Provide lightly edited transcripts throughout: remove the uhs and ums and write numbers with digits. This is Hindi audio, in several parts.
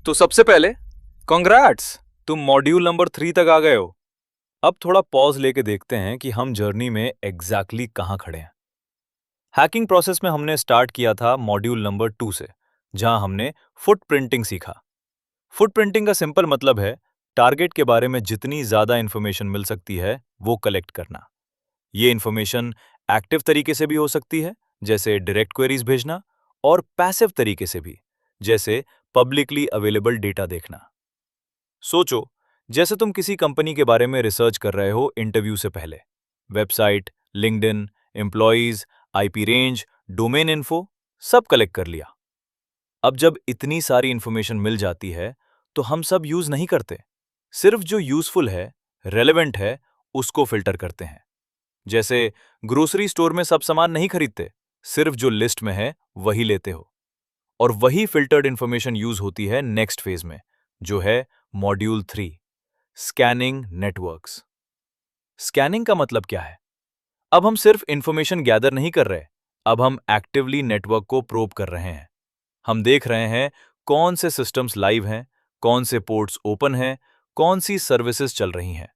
तो सबसे पहले कॉन्ग्रैट्स, तुम मॉड्यूल नंबर 3 तक आ गए हो। अब थोड़ा पॉज लेके देखते हैं कि हम जर्नी में एग्जैक्टली कहाँ खड़े हैं। हैकिंग प्रोसेस में हमने स्टार्ट किया था मॉड्यूल नंबर 2 से, जहां हमने फुट प्रिंटिंग सीखा। फुट प्रिंटिंग का सिंपल मतलब है टारगेट के बारे में जितनी ज्यादा इंफॉर्मेशन मिल सकती है वो कलेक्ट करना। ये इंफॉर्मेशन एक्टिव तरीके से भी हो सकती है, जैसे डायरेक्ट क्वेरीज भेजना, और पैसिव तरीके से भी, जैसे पब्लिकली अवेलेबल डेटा देखना। सोचो, जैसे तुम किसी कंपनी के बारे में रिसर्च कर रहे हो इंटरव्यू से पहले। Website, LinkedIn, employees, IP range, domain info, सब कलेक्ट कर लिया। अब जब इतनी सारी इंफॉर्मेशन मिल जाती है तो हम सब यूज नहीं करते। सिर्फ जो यूजफुल है, रेलेवेंट है, उसको फिल्टर करते हैं। जैसे ग्रोसरी स्टोर में सब सामान नहीं खरीदते, सिर्फ जो लिस्ट में है वही लेते हो। और वही फिल्टर्ड इंफॉर्मेशन यूज होती है नेक्स्ट फेज में, जो है मॉड्यूल 3, स्कैनिंग नेटवर्क्स। स्कैनिंग का मतलब क्या है? अब हम सिर्फ इंफॉर्मेशन गैदर नहीं कर रहे, अब हम एक्टिवली नेटवर्क को प्रोब कर रहे हैं। हम देख रहे हैं कौन से सिस्टम्स लाइव हैं, कौन से पोर्ट्स ओपन हैं, कौन सी सर्विसेज चल रही हैं।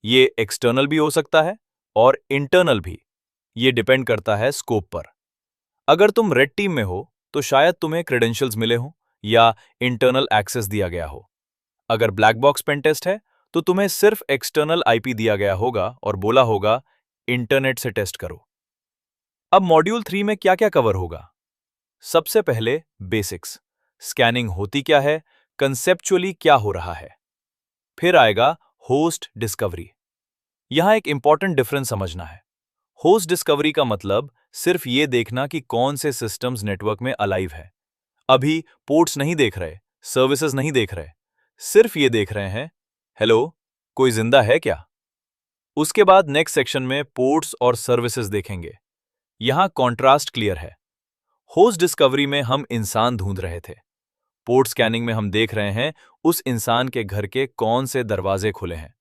ये एक्सटर्नल भी हो सकता है और इंटरनल भी। ये डिपेंड करता है स्कोप पर। अगर तुम रेड टीम में हो तो शायद तुम्हें क्रेडेंशियल्स मिले हों या इंटरनल एक्सेस दिया गया हो। अगर ब्लैक बॉक्स पेन टेस्ट है तो तुम्हें सिर्फ एक्सटर्नल आईपी दिया गया होगा और बोला होगा इंटरनेट से टेस्ट करो। अब मॉड्यूल 3 में क्या क्या कवर होगा? सबसे पहले बेसिक्स, स्कैनिंग होती क्या है, कंसेप्चुअली क्या हो रहा है। फिर आएगा होस्ट डिस्कवरी। यहां एक इंपॉर्टेंट डिफरेंस समझना है। होस्ट डिस्कवरी का मतलब सिर्फ ये देखना कि कौन से सिस्टम्स नेटवर्क में अलाइव है। अभी पोर्ट्स नहीं देख रहे, सर्विसेज नहीं देख रहे, सिर्फ ये देख रहे हैं, हेलो, कोई जिंदा है क्या? उसके बाद नेक्स्ट सेक्शन में पोर्ट्स और सर्विसेज देखेंगे। यहां कॉन्ट्रास्ट क्लियर है। होस्ट डिस्कवरी में हम इंसान ढूंढ रहे थे। पोर्ट स्कैनिंग में हम देख रहे हैं उस इंसान के घर के कौन से दरवाजे खुले हैं।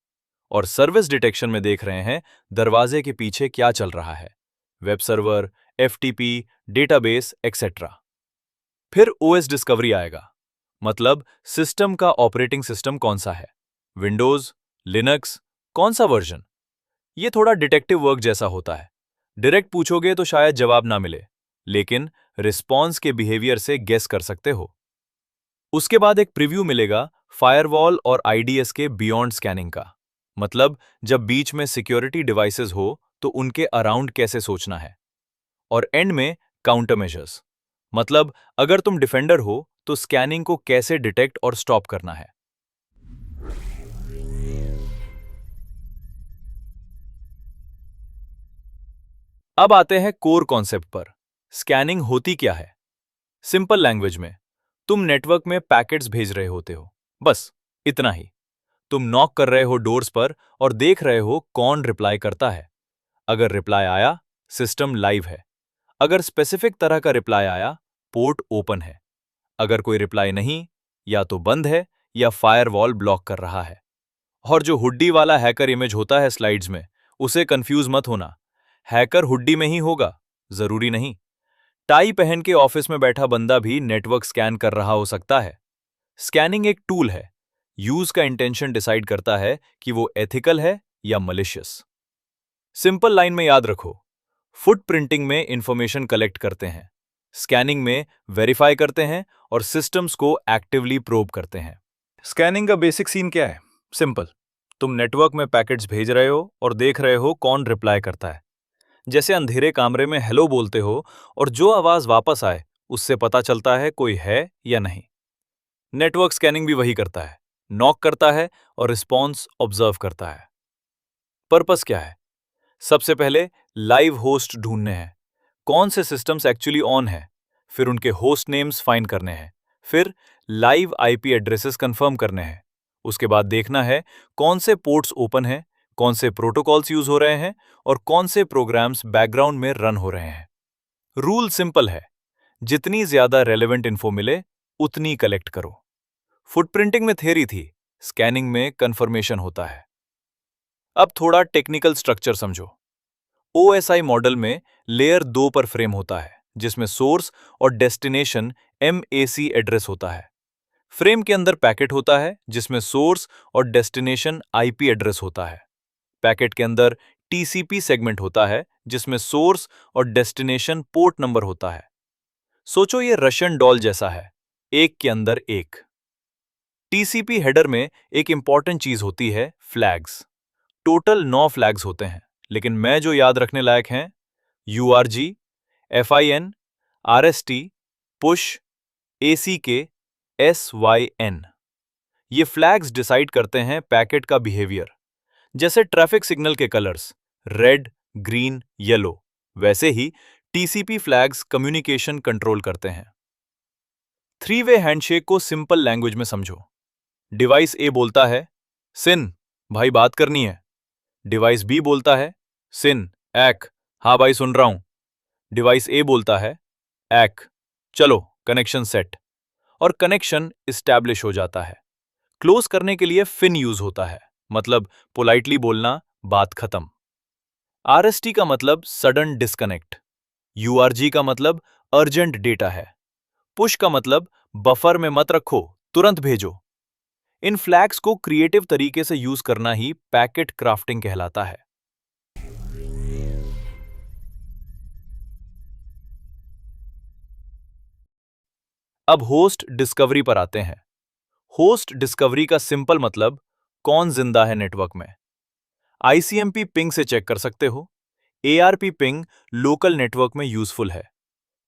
और सर्विस डिटेक्शन में देख रहे हैं दरवाजे के पीछे क्या चल रहा है, web server, FTP, database, etcetera. फिर ओएस डिस्कवरी आएगा, मतलब सिस्टम का ऑपरेटिंग सिस्टम कौन सा है, विंडोज, लिनक्स, कौन सा वर्जन। ये थोड़ा डिटेक्टिव वर्क जैसा होता है। डायरेक्ट पूछोगे तो शायद जवाब ना मिले, लेकिन रिस्पॉन्स के बिहेवियर से गेस कर सकते हो। उसके बाद एक प्रीव्यू मिलेगा फायरवॉल और आईडीएस के बियॉन्ड स्कैनिंग का, मतलब जब बीच में सिक्योरिटी डिवाइसेस हो तो उनके अराउंड कैसे सोचना है। और एंड में काउंटर मेजर्स, मतलब अगर तुम डिफेंडर हो तो स्कैनिंग को कैसे डिटेक्ट और स्टॉप करना है। अब आते हैं कोर कॉन्सेप्ट पर। स्कैनिंग होती क्या है? सिंपल लैंग्वेज में, तुम नेटवर्क में पैकेट्स भेज रहे होते हो, बस इतना ही। तुम नॉक कर रहे हो डोर्स पर और देख रहे हो कौन रिप्लाई करता है। अगर रिप्लाई आया, सिस्टम लाइव है। अगर स्पेसिफिक तरह का रिप्लाई आया, पोर्ट ओपन है। अगर कोई रिप्लाई नहीं, या तो बंद है या फायरवॉल ब्लॉक कर रहा है। और जो हुड्डी वाला हैकर इमेज होता है स्लाइड्स में, उसे कंफ्यूज मत होना। हैकर हुड्डी में ही होगा, जरूरी नहीं। टाई पहन के ऑफिस में बैठा बंदा भी नेटवर्क स्कैन कर रहा हो सकता है। स्कैनिंग एक टूल है। यूज का इंटेंशन डिसाइड करता है कि वो एथिकल है या मलिशियस। सिंपल लाइन में याद रखो, फुट प्रिंटिंग में इंफॉर्मेशन कलेक्ट करते हैं, स्कैनिंग में वेरीफाई करते हैं और सिस्टम्स को एक्टिवली प्रोब करते हैं। स्कैनिंग का बेसिक सीन क्या है? सिंपल, तुम नेटवर्क में पैकेट्स भेज रहे हो और देख रहे हो कौन रिप्लाई करता है। जैसे अंधेरे कमरे में हेलो बोलते हो और जो आवाज वापस आए उससे पता चलता है कोई है या नहीं। नेटवर्क स्कैनिंग भी वही करता है, नॉक करता है और रिस्पॉन्स ऑब्जर्व करता है। पर्पस क्या है? सबसे पहले लाइव होस्ट ढूंढने हैं, कौन से सिस्टम्स एक्चुअली ऑन है, फिर उनके होस्ट नेम्स फाइंड करने हैं, फिर लाइव आईपी एड्रेसेस कंफर्म करने हैं। उसके बाद देखना है कौन से पोर्ट्स ओपन हैं, कौन से प्रोटोकॉल्स यूज हो रहे हैं और कौन से प्रोग्राम्स बैकग्राउंड में रन हो रहे हैं। रूल सिंपल है, जितनी ज्यादा रेलेवेंट इन्फो मिले उतनी कलेक्ट करो। फुटप्रिंटिंग में थ्योरी थी, स्कैनिंग में कंफर्मेशन होता है। अब थोड़ा टेक्निकल स्ट्रक्चर समझो। ओएसआई मॉडल में लेयर 2 पर फ्रेम होता है, जिसमें सोर्स और डेस्टिनेशन एमएसी एड्रेस होता है। फ्रेम के अंदर पैकेट होता है जिसमें सोर्स और डेस्टिनेशन आईपी एड्रेस होता है। पैकेट के अंदर टीसीपी सेगमेंट होता है जिसमें सोर्स और डेस्टिनेशन पोर्ट नंबर होता है। सोचो ये रशियन डॉल जैसा है, एक के अंदर एक। टीसीपी हेडर में एक इंपॉर्टेंट चीज होती है, फ्लैग्स। टोटल 9 फ्लैग्स होते हैं, लेकिन मैं जो याद रखने लायक हैं, यूआरजी, एफआईएन, आरएसटी, पुश, एसीके, एसवाईएन। ये फ्लैग्स डिसाइड करते हैं पैकेट का बिहेवियर। जैसे ट्रैफिक सिग्नल के कलर्स रेड, ग्रीन, येलो, वैसे ही टीसीपी फ्लैग्स कम्युनिकेशन कंट्रोल करते हैं। थ्री वे हैंडशेक को सिंपल लैंग्वेज में समझो। डिवाइस ए बोलता है, सिन, भाई बात करनी है। डिवाइस बी बोलता है, सिन, ऐक, हाँ भाई सुन रहा हूं। डिवाइस ए बोलता है, ऐक, चलो कनेक्शन सेट, और कनेक्शन इस्टैब्लिश हो जाता है। क्लोज करने के लिए फिन यूज होता है, मतलब पोलाइटली बोलना, बात खत्म। आरएसटी का मतलब सडन डिस्कनेक्ट, यूआरजी का मतलब अर्जेंट डेटा है, पुश का मतलब बफर में मत रखो, तुरंत भेजो। इन फ्लैग्स को क्रिएटिव तरीके से यूज करना ही पैकेट क्राफ्टिंग कहलाता है। अब होस्ट डिस्कवरी पर आते हैं। होस्ट डिस्कवरी का सिंपल मतलब कौन जिंदा है नेटवर्क में। आईसीएमपी पिंग से चेक कर सकते हो। एआरपी पिंग लोकल नेटवर्क में यूजफुल है।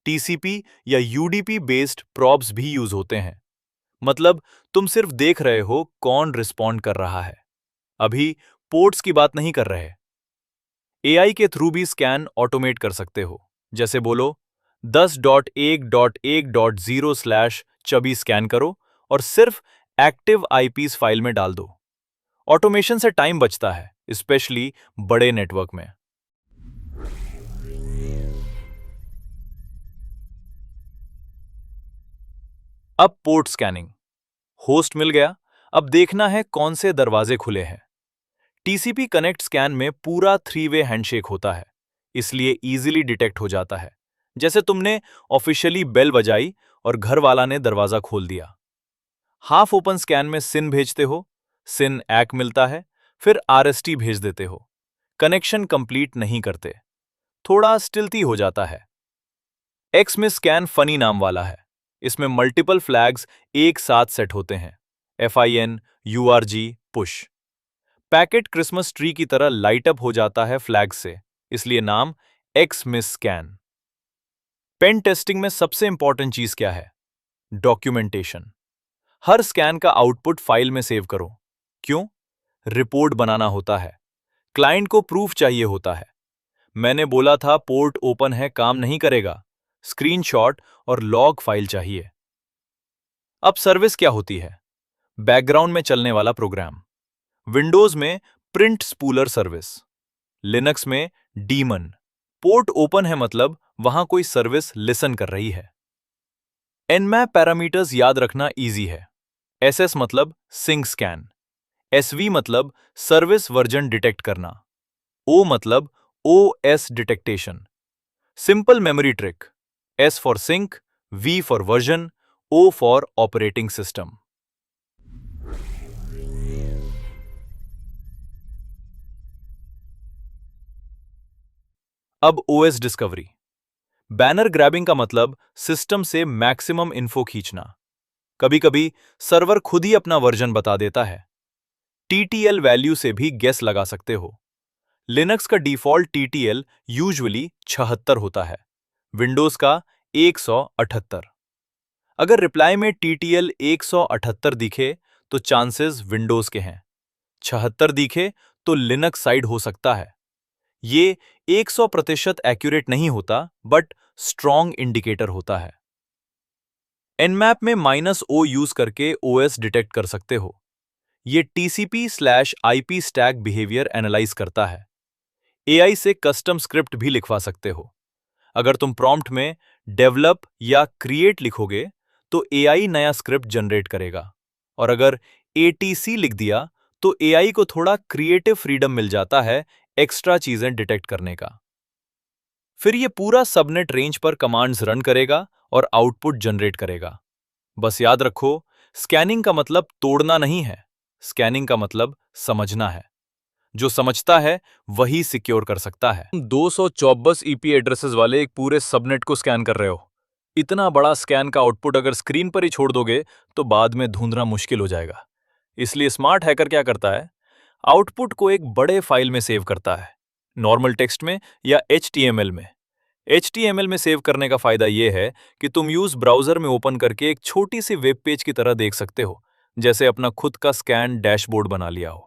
टीसीपी या यूडीपी बेस्ड प्रॉब्स भी यूज होते हैं, मतलब तुम सिर्फ देख रहे हो कौन रिस्पॉन्ड कर रहा है, अभी पोर्ट्स की बात नहीं कर रहे। एआई के थ्रू भी स्कैन ऑटोमेट कर सकते हो, जैसे बोलो 10.1.1.0 स्कैन करो और सिर्फ एक्टिव आईपीस फाइल में डाल दो। ऑटोमेशन से टाइम बचता है, स्पेशली बड़े नेटवर्क में। अब पोर्ट स्कैनिंग। होस्ट मिल गया, अब देखना है कौन से दरवाजे खुले हैं। टीसीपी कनेक्ट स्कैन में पूरा थ्री वे हैंडशेक होता है, इसलिए इजीली डिटेक्ट हो जाता है। जैसे तुमने ऑफिशियली बेल बजाई और घर वाला ने दरवाजा खोल दिया। हाफ ओपन स्कैन में सिन भेजते हो, सिन ऐक मिलता है, फिर आरएसटी भेज देते हो। कनेक्शन कंप्लीट नहीं करते, थोड़ा स्टिल्टी हो जाता है। एक्स में स्कैन फनी नाम वाला है, इसमें मल्टीपल फ्लैग्स एक साथ सेट होते हैं, FIN, यूआरजी, push. Packet Christmas tree की तरह लाइट अप हो जाता है फ्लैग से, इसलिए नाम Xmas scan. Pen testing में सबसे इंपॉर्टेंट चीज क्या है? डॉक्यूमेंटेशन। हर स्कैन का आउटपुट फाइल में सेव करो। क्यों? रिपोर्ट बनाना होता है, क्लाइंट को प्रूफ चाहिए होता है। मैंने बोला था पोर्ट ओपन है, काम नहीं करेगा, स्क्रीनशॉट और लॉग फाइल चाहिए। अब सर्विस क्या होती है? बैकग्राउंड में चलने वाला प्रोग्राम। विंडोज में प्रिंट स्पूलर सर्विस, लिनक्स में डीमन। पोर्ट ओपन है मतलब वहां कोई सर्विस लिसन कर रही है। एनमैप पैरामीटर्स याद रखना इजी है। एसएस मतलब सिंक स्कैन, एसवी मतलब सर्विस वर्जन डिटेक्ट करना, ओ मतलब OS detection. Simple memory trick, S for SYN, V for version, O for operating system. अब ओएस डिस्कवरी। बैनर ग्रैबिंग का मतलब सिस्टम से मैक्सिमम इन्फो खींचना। कभी कभी सर्वर खुद ही अपना वर्जन बता देता है। टीटीएल वैल्यू से भी गेस लगा सकते हो। लिनक्स का डिफॉल्ट टीटीएल यूजुअली 76 होता है, विंडोज का 178। अगर रिप्लाई में टीटीएल 178 दिखे तो चांसेस विंडोज के हैं, 76 दिखे तो लिनक्स साइड हो सकता है। ये 100% एक्यूरेट नहीं होता, बट स्ट्रॉन्ग इंडिकेटर होता है। एनमैप में -o यूज करके ओएस डिटेक्ट कर सकते हो। ये टीसीपी/आईपी स्टैक बिहेवियर एनालाइज करता है। एआई से कस्टम स्क्रिप्ट भी लिखवा सकते हो। अगर तुम प्रॉम्प्ट में डेवलप या क्रिएट लिखोगे तो एआई नया स्क्रिप्ट जनरेट करेगा, और अगर एटीसी लिख दिया तो एआई को थोड़ा क्रिएटिव फ्रीडम मिल जाता है एक्स्ट्रा चीजें डिटेक्ट करने का। फिर ये पूरा सबनेट रेंज पर कमांड्स रन करेगा और आउटपुट जनरेट करेगा। बस याद रखो, स्कैनिंग का मतलब तोड़ना नहीं है, स्कैनिंग का मतलब समझना है। जो समझता है वही सिक्योर कर सकता है। 224 ईपी एड्रेसेस वाले एक पूरे सबनेट को स्कैन कर रहे हो। इतना बड़ा स्कैन का आउटपुट अगर स्क्रीन पर ही छोड़ दोगे तो बाद में ढूंढना मुश्किल हो जाएगा। इसलिए स्मार्ट हैकर क्या करता है, आउटपुट को एक बड़े फाइल में सेव करता है, नॉर्मल टेक्स्ट में या HTML में। HTML में सेव करने का फायदा यह है कि तुम यूज ब्राउजर में ओपन करके एक छोटी सी वेब पेज की तरह देख सकते हो, जैसे अपना खुद का स्कैन डैशबोर्ड बना लिया हो।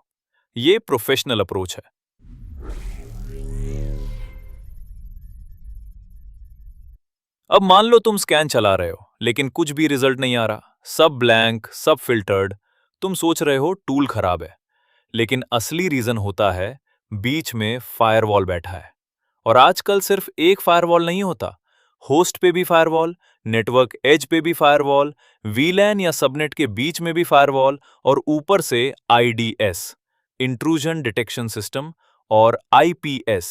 ये प्रोफेशनल अप्रोच है। अब मान लो तुम स्कैन चला रहे हो लेकिन कुछ भी रिजल्ट नहीं आ रहा, सब ब्लैंक, सब फिल्टर्ड। तुम सोच रहे हो टूल खराब है, लेकिन असली रीजन होता है बीच में फायरवॉल बैठा है। और आजकल सिर्फ एक फायरवॉल नहीं होता, होस्ट पे भी फायरवॉल, नेटवर्क एज पे भी फायरवॉल, वीलैन या सबनेट के बीच में भी फायरवॉल, और ऊपर से IDS, इंट्रूजन डिटेक्शन सिस्टम, और IPS,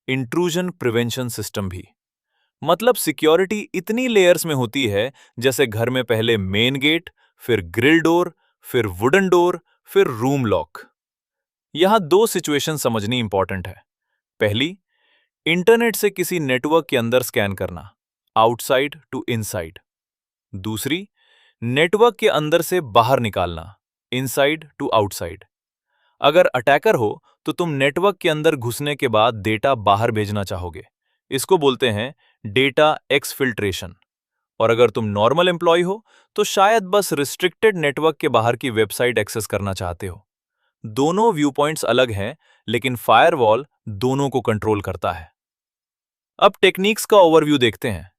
इंट्रूजन प्रिवेंशन सिस्टम भी। मतलब सिक्योरिटी इतनी लेयर्स में होती है, जैसे घर में पहले मेन गेट, फिर ग्रिल डोर, फिर वुडन डोर, फिर रूम लॉक। यहां दो सिचुएशन समझनी इंपॉर्टेंट है। पहली, इंटरनेट से किसी नेटवर्क के अंदर स्कैन करना, आउटसाइड टू इनसाइड। दूसरी, नेटवर्क के अंदर से बाहर निकालना, इनसाइड टू आउटसाइड। अगर अटैकर हो तो तुम नेटवर्क के अंदर घुसने के बाद डेटा बाहर भेजना चाहोगे, इसको बोलते हैं डेटा एक्सफिल्ट्रेशन। और अगर तुम नॉर्मल एम्प्लॉय हो तो शायद बस रिस्ट्रिक्टेड नेटवर्क के बाहर की वेबसाइट एक्सेस करना चाहते हो। दोनों व्यू पॉइंट्स अलग हैं, लेकिन फायरवॉल दोनों को कंट्रोल करता है। अब टेक्निक्स का ओवरव्यू देखते हैं।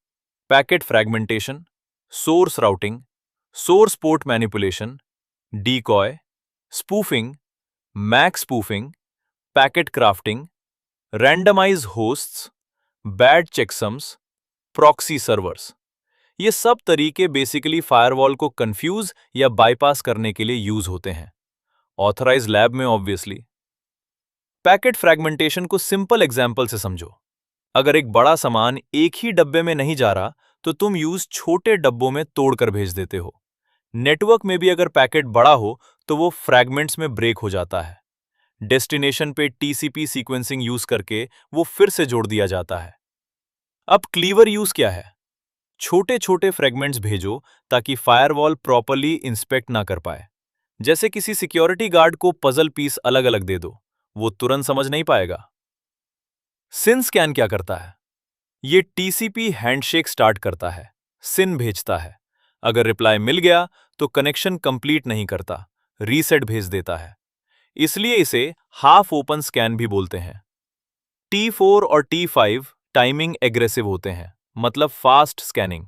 Packet fragmentation, source routing, source port manipulation, decoy, spoofing, MAC spoofing, packet crafting, randomise hosts, bad checksums, proxy servers. ये सब तरीके बेसिकली फायरवॉल को कंफ्यूज या बाईपास करने के लिए यूज होते हैं, ऑथराइज लैब में ऑब्वियसली। पैकेट फ्रैगमेंटेशन को सिंपल एग्जाम्पल से समझो। अगर एक बड़ा सामान एक ही डब्बे में नहीं जा रहा तो तुम यूज छोटे डब्बों में तोड़कर भेज देते हो। नेटवर्क में भी अगर पैकेट बड़ा हो तो वो फ्रैगमेंट्स में ब्रेक हो जाता है। डेस्टिनेशन पे TCP सीक्वेंसिंग यूज करके वो फिर से जोड़ दिया जाता है। अब क्लीवर यूज क्या है? छोटे छोटे फ्रेगमेंट्स भेजो ताकि फायरवॉल प्रॉपर्ली इंस्पेक्ट ना कर पाए। जैसे किसी सिक्योरिटी गार्ड को पजल पीस अलग अलग दे दो, वो तुरंत समझ नहीं पाएगा। सिन स्कैन क्या करता है? ये TCP हैंडशेक स्टार्ट करता है, सिन भेजता है। अगर रिप्लाई मिल गया तो कनेक्शन कंप्लीट नहीं करता, रीसेट भेज देता है। इसलिए इसे हाफ ओपन स्कैन भी बोलते हैं। T4 और T5 टाइमिंग एग्रेसिव होते हैं, मतलब फास्ट स्कैनिंग।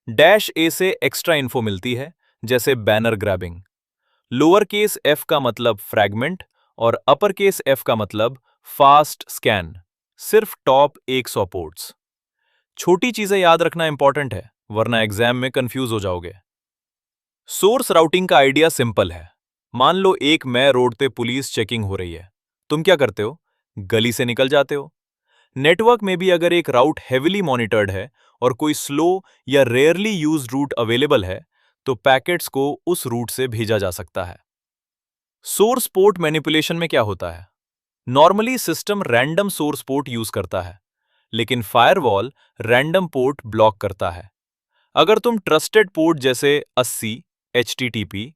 -A से एक्स्ट्रा इन्फो मिलती है, जैसे banner grabbing. Lower case f का मतलब फ्रैगमेंट और अपर केस f का मतलब फास्ट स्कैन, सिर्फ टॉप 100 पोर्ट्स। छोटी चीजें याद रखना इंपॉर्टेंट है, वरना एग्जाम में कंफ्यूज हो जाओगे। सोर्स राउटिंग का आइडिया सिंपल है। मान लो एक मैं रोड पे पुलिस चेकिंग हो रही है, तुम क्या करते हो? गली से निकल जाते हो। नेटवर्क में भी अगर एक राउट हेविली मॉनिटर्ड है और कोई स्लो या रेयरली यूज रूट अवेलेबल है तो पैकेट्स को उस रूट से भेजा जा सकता है। सोर्स पोर्ट मैनिपुलेशन में क्या होता है? Normally system random source port use करता है, लेकिन फायरवॉल रैंडम पोर्ट ब्लॉक करता है। अगर तुम ट्रस्टेड पोर्ट जैसे 80 HTTP,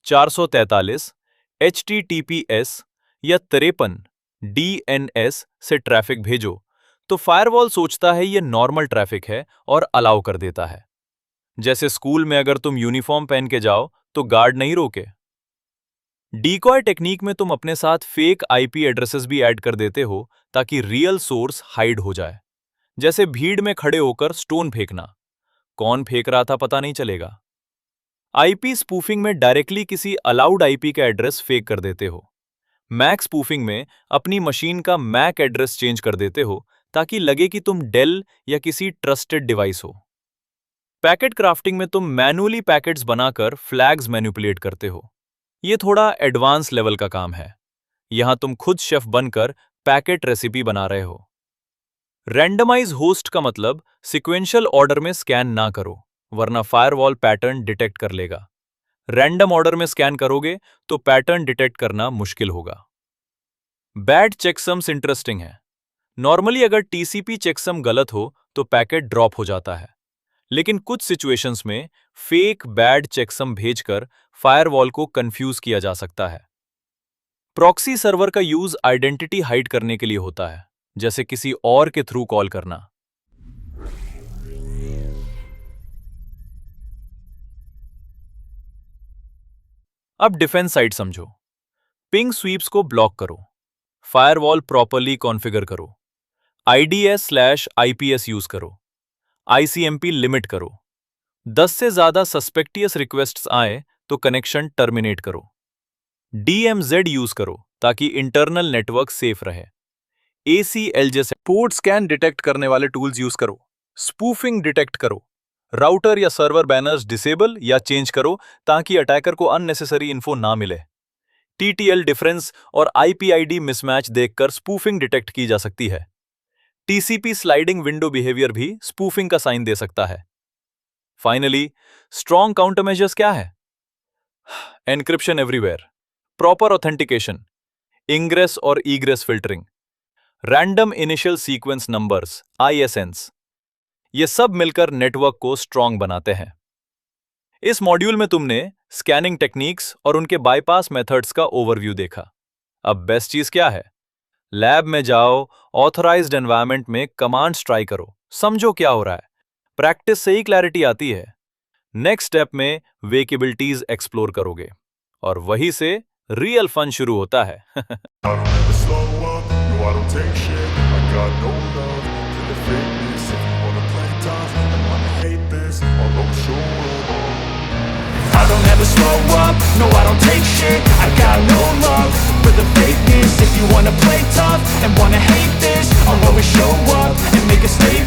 443 HTTPS या 53 DNS से ट्रैफिक भेजो तो फायरवॉल सोचता है ये नॉर्मल ट्रैफिक है और अलाउ कर देता है। जैसे स्कूल में अगर तुम यूनिफॉर्म पहन के जाओ तो गार्ड नहीं रोके। डीकॉय टेक्निक में तुम अपने साथ फेक IP एड्रेसेस भी ऐड कर देते हो ताकि रियल सोर्स हाइड हो जाए। जैसे भीड़ में खड़े होकर स्टोन फेंकना, कौन फेंक रहा था पता नहीं चलेगा। IP स्पूफिंग में डायरेक्टली किसी अलाउड IP का एड्रेस फेक कर देते हो। मैक स्पूफिंग में अपनी मशीन का मैक एड्रेस चेंज कर देते हो ताकि लगे कि तुम डेल या किसी ट्रस्टेड डिवाइस हो। पैकेट क्राफ्टिंग में तुम मैनुअली पैकेट्स बनाकर फ्लैग्स मैनिपुलेट करते हो। ये थोड़ा एडवांस लेवल का काम है। यहां तुम खुद शेफ बनकर पैकेट रेसिपी बना रहे हो। रैंडमाइज होस्ट का मतलब सिक्वेंशियल ऑर्डर में स्कैन ना करो, वरना फायरवॉल पैटर्न डिटेक्ट कर लेगा। रैंडम ऑर्डर में स्कैन करोगे तो पैटर्न डिटेक्ट करना मुश्किल होगा। बैड चेकसम्स इंटरेस्टिंग है। नॉर्मली अगर टीसीपी चेकसम गलत हो तो पैकेट ड्रॉप हो जाता है, लेकिन कुछ सिचुएशंस में फेक बैड चेकसम भेजकर फायरवॉल को कंफ्यूज किया जा सकता है। प्रॉक्सी सर्वर का यूज आइडेंटिटी हाइड करने के लिए होता है, जैसे किसी और के थ्रू कॉल करना। अब डिफेंस साइड समझो। पिंग स्वीप्स को ब्लॉक करो, फायरवॉल प्रॉपरली कॉन्फ़िगर करो, IDS/IPS यूज करो, ICMP लिमिट करो। 10 से ज्यादा सस्पेक्टियस रिक्वेस्ट्स आए तो कनेक्शन टर्मिनेट करो। DMZ यूज करो ताकि इंटरनल नेटवर्क सेफ रहे। ACL जैसे पोर्ट स्कैन डिटेक्ट करने वाले टूल्स यूज करो। स्पूफिंग डिटेक्ट करो। राउटर या सर्वर बैनर्स डिसेबल या चेंज करो ताकि अटैकर को अननेसेसरी इन्फो ना मिले। TTL डिफरेंस और IPID मिसमैच देखकर स्पूफिंग डिटेक्ट की जा सकती है। TCP स्लाइडिंग विंडो बिहेवियर भी स्पूफिंग का साइन दे सकता है। फाइनली, स्ट्रॉन्ग काउंटर मेजर्स क्या है? Encryption everywhere, proper authentication, ingress और egress filtering, random initial sequence numbers ISNs, ये सब मिलकर नेटवर्क को स्ट्रॉन्ग बनाते हैं। इस मॉड्यूल में तुमने स्कैनिंग टेक्निक्स और उनके बाईपास मेथड्स का ओवरव्यू देखा। अब बेस्ट चीज क्या है? लैब में जाओ, ऑथराइज्ड एनवायरनमेंट में कमांड्स ट्राई करो, समझो क्या हो रहा है। प्रैक्टिस से ही क्लैरिटी आती है। नेक्स्ट स्टेप में वेकेबिलिटीज एक्सप्लोर करोगे और वहीं से रियल फन शुरू होता है। I don't ever slow up, no I don't take shit. I got no love for the fakeness. If you wanna play tough and wanna hate this, I'll always show up. I don't ever slow up, no I don't take